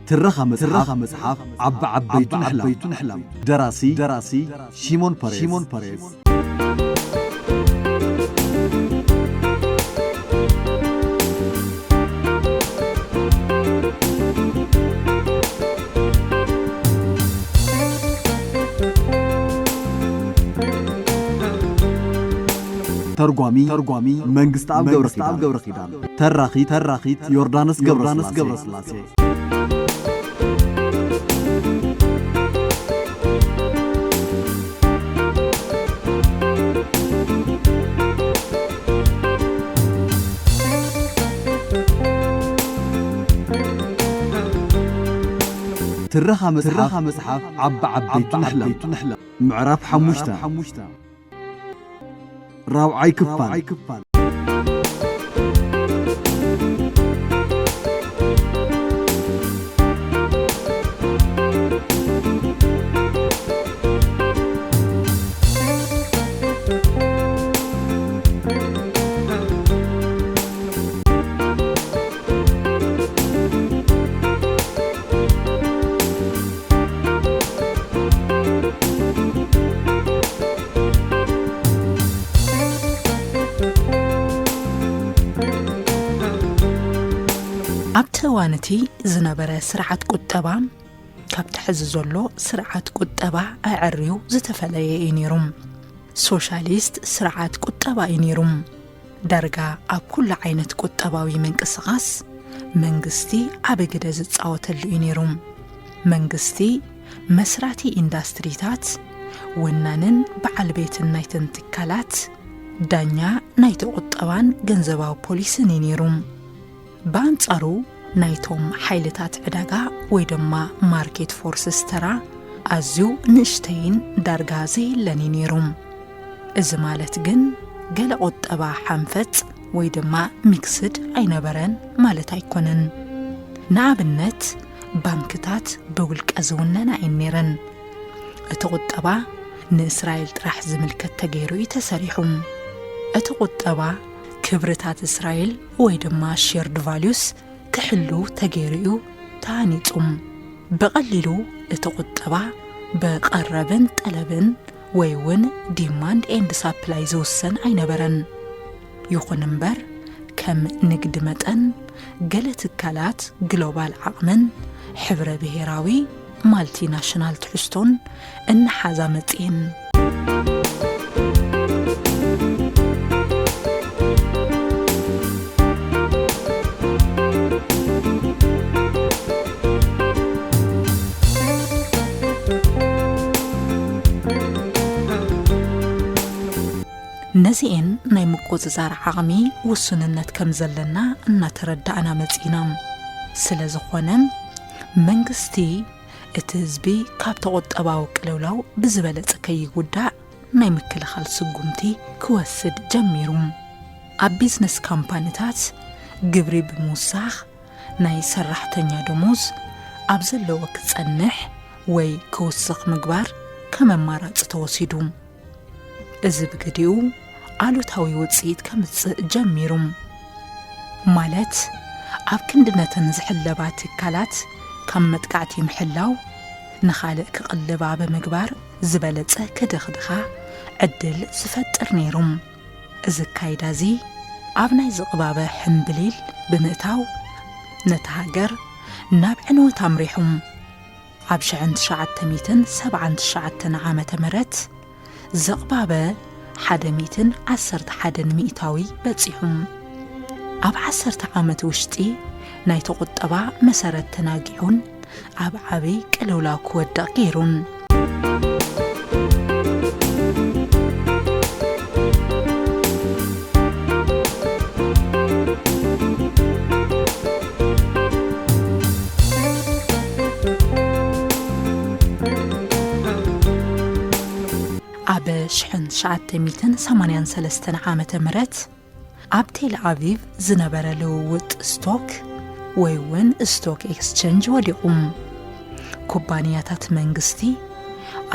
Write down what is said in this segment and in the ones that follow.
ترخ مصحف عبيتون حلم دراسي شيمون باريز ترجمي منجست عب جبر خيدان تراخيت يوردانس جبر سلاسي ترخا مصحف عبيتون حلم معرف حموشتا راوعي كفان أبتوانتي زنبرة سرعة قطبة كابتحز زولو سرعة قطبة أعريو زتفلي إنيروم سوشاليست سرعة قطبة إنيروم درجة أكل عينة قطباوي من قصغاس منغستي أبقد زتصاوت إنيروم منغستي مسراتي إندستريتات ونانن بعل بيت النايتن تكالات دانيا نايت قطبان جنزباو بوليسن إنيروم بانصارو نايتوم حيلتات عداغا ويدما ماركت فورسز ترى أزيو نشتين دارغازي لنينيروم إذا مالت جن قل قطبا حنفت ويدما ميكسد أينبرن مالت أيكونن نعبنت بانكتات بولك أزوننا إنيرن أتقطبا نإسرائيل راح زملكت تغيرو يتسريحهم أتقطبا كبرتات إسرائيل ويدما شيرد فاليوس كحلو تغيريو تانيتم بقللو اتقطبا بقربن طلبن ويون ديماند اند سابلاي زوسن اينبرن يخون امبر كم نقد متن قلت الكالات جلوبال عقمن حبر بهراوي مالتي ناشنال تحستون ان حازامتين نزين ناي مقوززار عقمي وسننت كمزلنا نتردعنا مزينام سلازخونم منغستي اتزبي كابتا قطباو قلولاو بزبلت كي غدا ناي مكلخال سغومتي كوسد جميروم اب بيزنس كامبانيتات ግብሪ ብምውሳኽ ናይ ሰራሕተኛ ደሞዝ ኣብ ዘለዎ ክጸንሕ ወይ ክውስኽ ምግባር ከም ኣማራጺ ተወሲዱ እዚ ብግዲኡ ኣሉታዊ ውጽኢት ከምጽእ ጀሚሩ ማለት ኣብ ክንድነተን ዝሕለባ ትካላት ከም መጥቃዕቲ ምሕላው ንኻልእ ክቕልባ ብምግባር ዝበለጸ ክድኽድኻ ዕድል ዝፈጥር ነይሩ እዚ ካይዳዚ ኣብ ናይ ዝቕባበ ሕምብሊል ብምእታው ነታ ሃገር ናብ ዕንወት ኣምሪሑም ኣብ 1979 ዓመተ ምህረት ዝቕባበ 111 ሚእታዊ በጺሑም ኣብ 10 ዓመት ውሽጢ ናይ ተቆጠባ መሰረት ተናጊዑን ኣብ ዓበይ ቅልውላው ክወድቕ ገይሩን ኣብ 1983 ዓመተ ምህረት ኣብ ቴል አቪቭ ዝነበረ ልውውጥ ስቶክ ወይ ውን ስቶክ ኤክስቼንጅ ወዲቁም ኩባንያታት መንግስቲ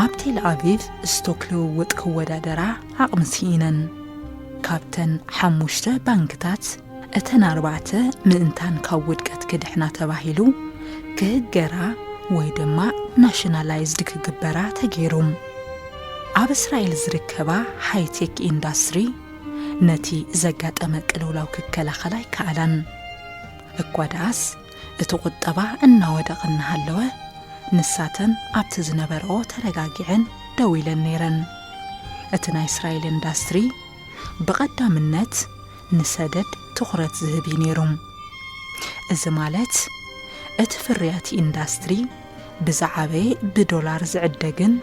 ኣብ ቴል አቪቭ ስቶክ ልውውጥ ክወዳደራ ኣቕምሲኢነን ካብተን 5 ባንክታት እተን 4 ምእንታን ካብ ውድቀት ክድሕና ተባሂሉ ክህገራ ወይ ድማ ናሽናላይዝድ ክግበራ ተገይሮም ኣብ እስራኤል ዝርከባ ሃይቴክ ኢንዳስትሪ ነቲ ዘጋጠመ ቅልውላው ክከላኸላ ይከኣላን እኳ ደኣስ እቲ ቁጠባ እናወደቐ እናሃለወ ንሳተን ኣብቲ ዝነበረኦ ተረጋጊዐን ደው ኢለን ነይረን እቲ ናይ እስራኤል ኢንዳስትሪ ብቐዳምነት ንሰደድ ትኹረት ዝህብ ነይሮም እዚ ማለት እቲ ፍርያት ኢንዳስትሪ ብዛዕበየ ብዶላር ዝዕደግን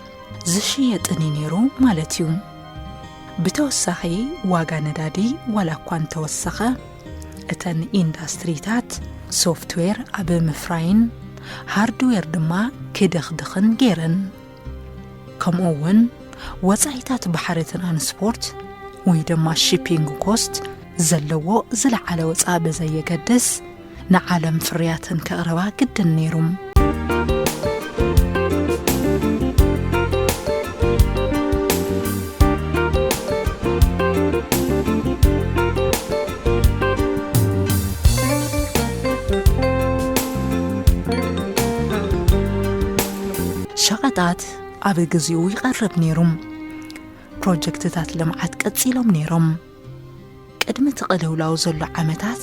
ዝሽየጥን ነይሩ ማለት እዩ ብተወሳኺ ዋጋ ነዳዲ ዋላ እኳ እንተወሰኸ እተን ኢንዳስትሪታት ሶፍትዌር ኣብ ምፍራይን ሃርድዌር ድማ ክድኽድኽን ገይረን ከምኡውን ወፃኢታት ባሕሪ ትራንስፖርት ወይ ድማ ሺፒንግ ኮስት ዘለዎ ዝለዓለ ወፃኢ በዘየገድስ ንዓለም ፍርያትን ከቕረባ ግድን ነይሩም ሸቐጣት ኣብ ግዚኡ ይቐርብ ነይሩም ፕሮጀክትታት ልምዓት ቀፂሎም ነይሮም ቅድሚ ትቕልውላው ዘሎ ዓመታት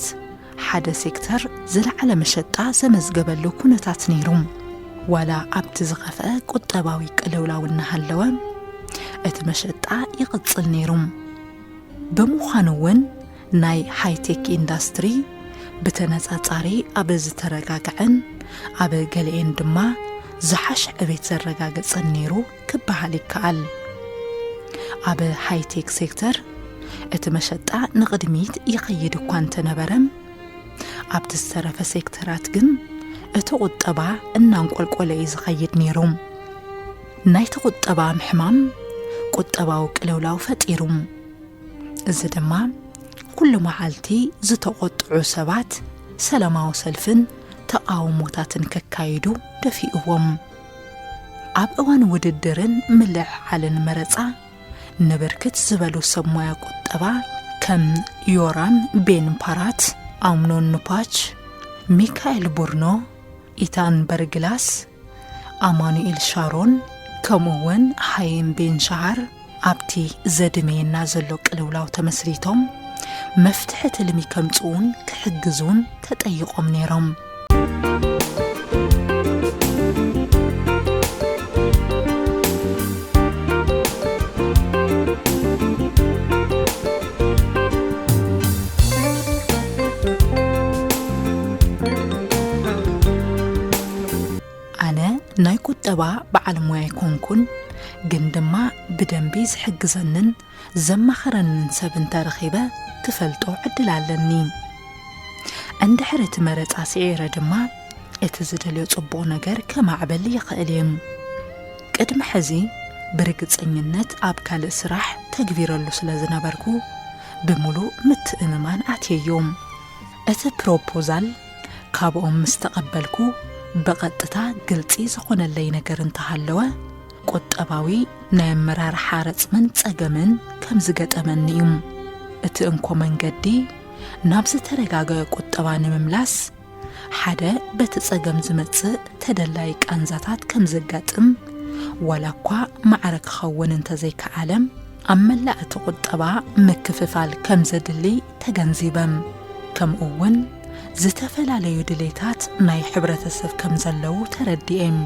ሓደ ሴክተር ዝለዓለ መሸጣ ዘመዝገበሉ ኩነታት ነይሩም ዋላ ኣብቲ ዝኸፍአ ቁጠባዊ ቅልውላው እናሃለወ እቲ መሸጣ ይቕፅል ነይሩም ብምዃኑ እውን ናይ ሃይቴክ ኢንዳስትሪ ብተነጻጻሪ ኣብ ዝተረጋግዐን ኣብ ገሊአን ድማ ዝሓሽ ዕቤት ዘረጋገፀን ነይሩ ክበሃል ይከኣል ኣብ ሃይቴክ ሴክተር እቲ መሸጣ ንቕድሚት ይኸይድ እኳ እንተነበረም ኣብቲ ዝተረፈ ሴክተራት ግን እቲ ቁጠባ እናንቆልቆለ እዩ ዝኸይድ ነይሩ ናይቲ ቁጠባ ምሕማም ቁጠባዊ ቅልውላው ፈጢሩም እዚ ድማ ኩሉ መዓልቲ ዝተቆጥዑ ሰባት ሰላማዊ ሰልፍን ተቃውሞታትን ከካይዱ ደፊኡዎም ኣብ እዋን ውድድርን ምልዕዓልን መረፃ ንብርክት ዝበሉ ሰብ ሞያ ቁጠባ ከም ዮራም ቤን ፓራት ኣምኖን ኑፓች ሚካኤል ቡርኖ ኢታን በርግላስ ኣማኑኤል ሻሮን ከምኡውን ሃይም ቤን ሻሃር ኣብቲ ዘድሜና ዘሎ ቅልውላው ተመስሪቶም መፍትሒ ትልሚ ከምፅውን ክሕግዙን ተጠይቆም ነይሮም ናይ ቁጠባ በዓል ሞያ ይኮንኩን ግን ድማ ብደንቢ ዝሕግዘንን ዘማኽረንን ሰብ እንተረኺበ ክፈልጦ ዕድል ኣለኒ እንድሕር እቲ መረፃ ስዒረ ድማ እቲ ዝደልዮ ጽቡቕ ነገር ከማዕበል ይኽእል እየ ቅድሚ ሕዚ ብርግፀኝነት ኣብ ካልእ ስራሕ ተግቢረሉ ስለ ዝነበርኩ ብምሉእ ምትእምማን ኣትየዮም እቲ ፕሮፖዛል ካብኦም ምስ ተቐበልኩ በቐጥታ ግልፂ ዝኾነለይ ነገር እንተሃለወ ቁጠባዊ ናይ ኣመራርሓ ረፅምን ፀገምን ከም ዝገጠመኒ እዩ እቲ እንኮ መንገዲ ናብ ዝተረጋገየ ቁጠባ ንምምላስ ሓደ በቲ ፀገም ዝመፅእ ተደላይ ቃንዛታት ከም ዘጋጥም ዋላ እኳ ማዕረ ክኸውን እንተዘይከኣለም ኣብ መላእ እቲ ቁጠባ ምክፍፋል ከም ዘድሊ ተገንዚበም ከምኡውን ዝተፈላለዩ ድሌታት ናይ ሕብረተሰብ ከም ዘለው ተረዲኤም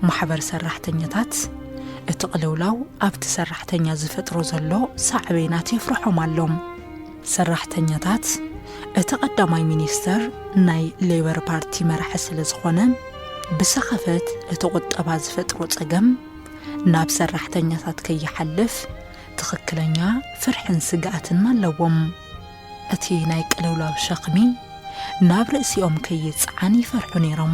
ማሕበር ሰራሕተኛታት እቲ ቅልውላው ኣብቲ ሰራሕተኛ ዝፈጥሮ ዘሎ ሳዕቤናት ይፍርሖም ኣሎም ሰራሕተኛታት እቲ ቀዳማይ ሚኒስተር ናይ ሌበር ፓርቲ መራሒ ስለ ዝኾነ ብሰኸፈት እቲ ቁጠባ ዝፈጥሮ ፀገም ናብ ሰራሕተኛታት ከይሓልፍ ትኽክለኛ ፍርሕን ስጋኣትን ኣለዎም እቲ ናይ ቅልውላው ሸኽሚ ናብ ርእሲኦም ከይፅዓን ይፈርሑ ነይሮም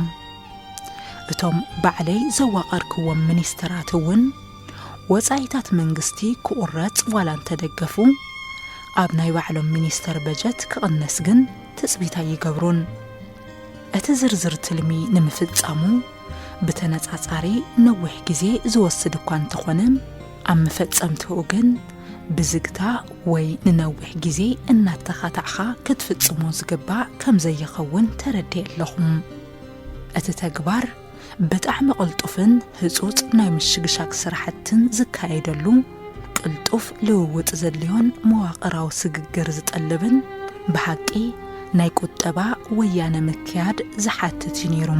እቶም ባዕለይ ዘዋቐርክዎም ሚኒስተራት እውን ወፃኢታት መንግስቲ ክቁረፅ ዋላ እንተደገፉ ኣብ ናይ ባዕሎም ሚኒስተር በጀት ክቕነስ ግን ትፅቢታ ይገብሩን أتزرزر تلمي نمفتصامو بتنጻጻሪ نوح ጊዜ ዝወስድ እኳ እንተኾነም ኣብ መፈጸምትኡ ግን ብዝግታ ወይ ንነውሕ ጊዜ እናተኻታዕኻ ክትፍጽሞ ዝግባእ ከም ዘይኸውን ተረድየ ኣለኹም እቲ ተግባር ብጣዕሚ ቅልጡፍን ህጹጽ ናይ ምሽግሻግ ስራሕትን ዝካየደሉ ቅልጡፍ ልውውጥ ዘድልዮን መዋቕራዊ ስግግር ዝጠልብን ብሓቂ ናይ ቁጠባ ወያነ ምክያድ ዝሓትት ነይሩ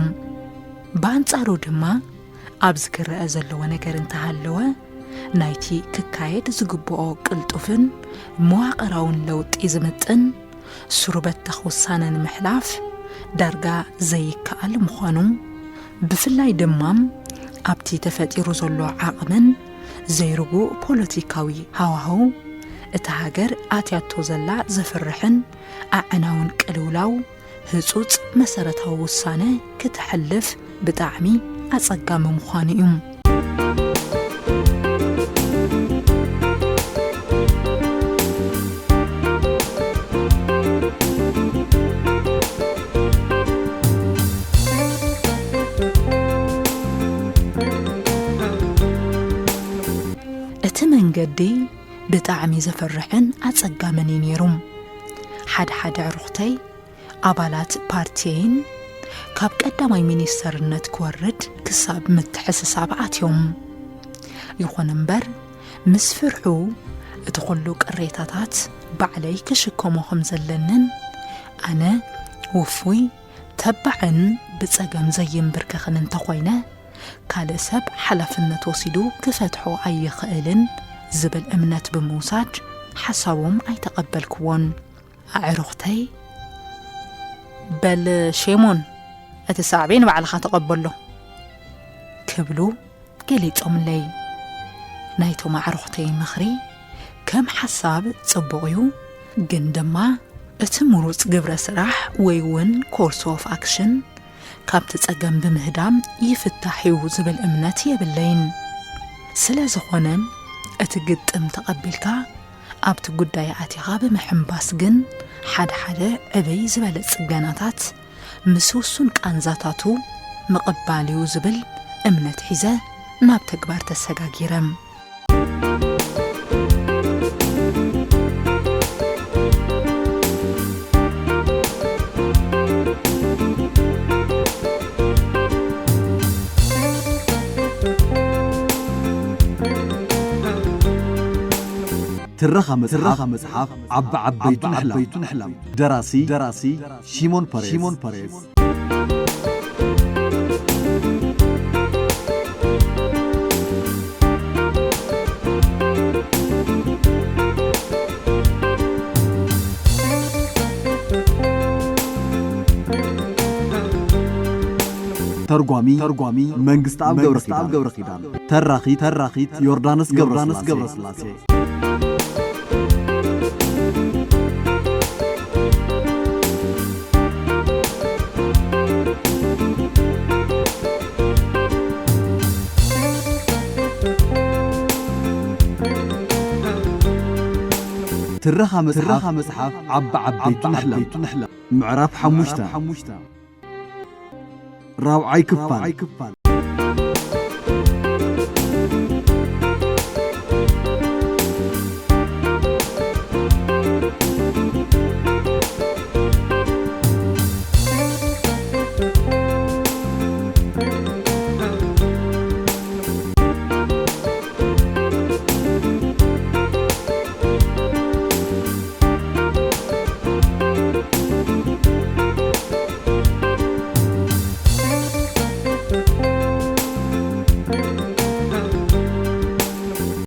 በአንጻሩ ድማ ኣብ ዝክረአ ዘለዎ ነገር እንተሃለወ ናይቲ ክካየድ ዝግብኦ ቅልጡፍን መዋቕራውን ለውጢ ዝምጥን ሱሩበት ተኽውሳነን ምሕላፍ ዳርጋ ዘይከኣል ምዃኑ ብፍላይ ድማም ኣብቲ ተፈጢሩ ዘሎ ዓቕምን ዘይርጉእ ፖለቲካዊ ሃዋህው እቲ ሃገር ኣትያቶ ዘላ ዘፍርሕን ኣዕናውን ቅልውላው ህጹጽ መሰረታዊ ውሳነ ክትሕልፍ ብጣዕሚ ኣጸጋሚ ምዃኑ እዩ እቲ መንገዲ ብጣዕሚ ዘፈርሕን ኣጸጋምን ነይሩ ሓደ ዕሩኽተይ ኣባላት ፓርቲን ካብ ቀዳማይ ሚኒስተርነት ክወርድ ክሳብ ምትሕስሳብ ኣትዮም ይኹን እምበር ምስ ፍርሑ እቲ ኩሉ ቅሬታታት ባዕለይ ክሽከሞ ከም ዘለንን ኣነ ውፉይ ተባዕን ብጸገም ዘይንብርከኽን እንተኾይነ ካልእ ሰብ ሓላፍነት ወሲዱ ክፈትሖ ኣይኽእልን ዝብል እምነት ብምውሳድ ሓሳቦም ኣይተቐበልክዎን ኣዕሩኽተይ በል ሼሞን እቲ ሳዕቤን ባዕልኻ ተቐበሎ ክብሉ ገሊፆምለይ ናይቶም ኣዕሩኽተይ ምኽሪ ከም ሓሳብ ጽቡቕ እዩ ግን ድማ እቲ ምሩጽ ግብረ ስራሕ ወይ እውን ኮርስ ኦፍ ኣክሽን ካብቲ ጸገም ብምህዳም ይፍታሕ እዩ ዝብል እምነት የብለይን ስለ ዝኾነ እቲ ግጥም ተቐቢልካ ኣብቲ ጉዳይ ኣቲኻ ብምሕምባስ ግን ሓደ ዕበይ ዝበለ ጽገናታት ምስ ውሱን ቃንዛታቱ ምቕባል እዩ ዝብል እምነት ሒዘ ናብ ተግባር ተሰጋጊረም ትረኻ መጽሓፍ ዓበይቱ ንሕላም ደራሲ ሺሞን ፐሬዝ ተርጓሚ መንግስት ኣብ ገብረ ኪዳን ተራኺት ዮርዳኖስ ገብረስላሴ ትረኻ መጽሓፍ ዓበይቱ ንሕላም ምዕራፍ 5 ራብዓይ ክፋል